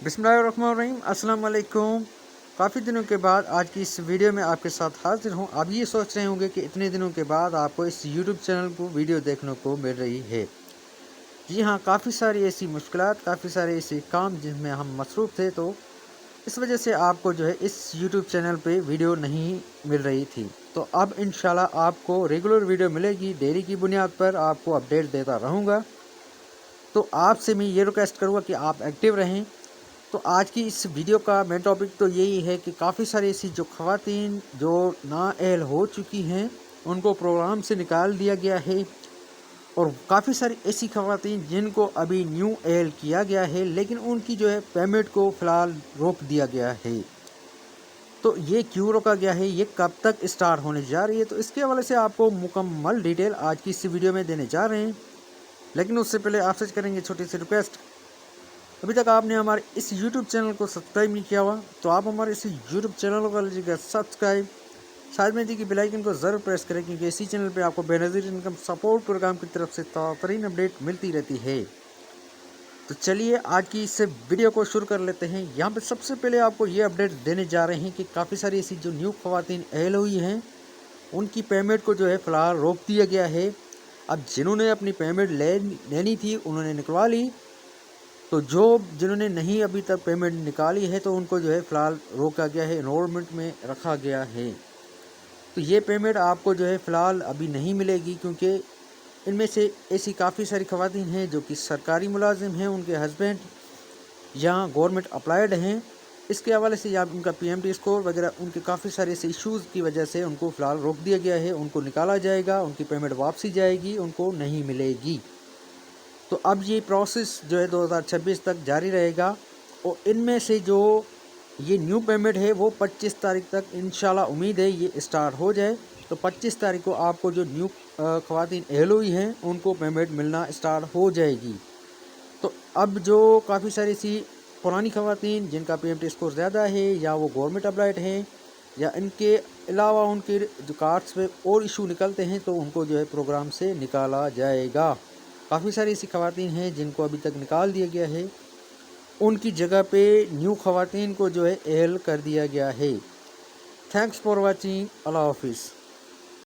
बिस्मिल्लाहिर्रहमानिर्रहीम, अस्सलाम वालेकुम। काफ़ी दिनों के बाद आज की इस वीडियो में आपके साथ हाजिर हूँ। आप ये सोच रहे होंगे कि इतने दिनों के बाद आपको इस यूट्यूब चैनल को वीडियो देखने को मिल रही है। जी हाँ, काफ़ी सारी ऐसी मुश्किलात, काफ़ी सारे ऐसे काम जिनमें हम मसरूफ़ थे, तो इस वजह से आपको जो है इस यूट्यूब चैनल पे वीडियो नहीं मिल रही थी। तो अब इंशाल्लाह आपको रेगुलर वीडियो मिलेगी, डेली की बुनियाद पर आपको अपडेट देता रहूँगा। तो आपसे मैं ये रिक्वेस्ट करूँगा कि आप एक्टिव रहें। तो आज की इस वीडियो का मेन टॉपिक तो यही है कि काफ़ी सारी ऐसी जो ख़वातीन जो नाअहल हो चुकी हैं, उनको प्रोग्राम से निकाल दिया गया है, और काफ़ी सारी ऐसी ख़वातीन जिनको अभी न्यू एल किया गया है, लेकिन उनकी जो है पेमेंट को फ़िलहाल रोक दिया गया है। तो ये क्यों रोका गया है, ये कब तक स्टार्ट होने जा रही है, तो इसके हवाले से आपको मुकम्मल डिटेल आज की इस वीडियो में देने जा रहे हैं। लेकिन उससे पहले आपसे करेंगे छोटी सी रिक्वेस्ट। अभी तक आपने हमारे इस YouTube चैनल को सब्सक्राइब नहीं किया हुआ, तो आप हमारे इस YouTube चैनल को कर लीजिएगा सब्सक्राइब। साथ में दी की बेल आइकन को ज़रूर प्रेस करें, क्योंकि इसी चैनल पे आपको बेनज़ीर इनकम सपोर्ट प्रोग्राम की तरफ से तरीन अपडेट मिलती रहती है। तो चलिए आज की इस वीडियो को शुरू कर लेते हैं। यहाँ पे सबसे पहले आपको ये अपडेट देने जा रहे हैं कि काफ़ी सारी ऐसी जो न्यू ख़वातीन अहल हुई हैं, उनकी पेमेंट को जो है फ़िलहाल रोक दिया गया है। अब जिन्होंने अपनी पेमेंट लेनी थी उन्होंने निकलवा ली, तो जिन्होंने नहीं अभी तक पेमेंट निकाली है तो उनको जो है फ़िलहाल रोका गया है, एनरोलमेंट में रखा गया है। तो ये पेमेंट आपको जो है फ़िलहाल अभी नहीं मिलेगी, क्योंकि इनमें से ऐसी काफ़ी सारी ख़वातीन हैं जो कि सरकारी मुलाजिम हैं, उनके हस्बैंड या गवर्नमेंट अप्लाइड हैं। इसके हवाले से या उनका PMT स्कोर वगैरह, उनके काफ़ी सारे ऐसे इश्यूज़ की वजह से उनको फ़िलहाल रोक दिया गया है। उनको निकाला जाएगा, उनकी पेमेंट वापसी जाएगी, उनको नहीं मिलेगी। तो अब ये प्रोसेस जो है 2026 तक जारी रहेगा, और इनमें से जो ये न्यू पेमेंट है वो 25 तारीख तक इंशाल्लाह उम्मीद है ये स्टार्ट हो जाए। तो 25 तारीख को आपको जो न्यू ख़वातीन अहल हुई हैं उनको पेमेंट मिलना स्टार्ट हो जाएगी। तो अब जो काफ़ी सारी सी पुरानी ख़वातीन जिनका PMT स्कोर ज़्यादा है, या वो गवर्नमेंट अप्लाइड हैं, या इनके अलावा उनके जो कार्ड्स पे और इशू निकलते हैं, तो उनको जो है प्रोग्राम से निकाला जाएगा। काफ़ी सारी ऐसी ख़वातीन हैं जिनको अभी तक निकाल दिया गया है, उनकी जगह पे न्यू ख़वातीन को जो है अहल कर दिया गया है। Thanks for watching. अल्लाह हाफिज़।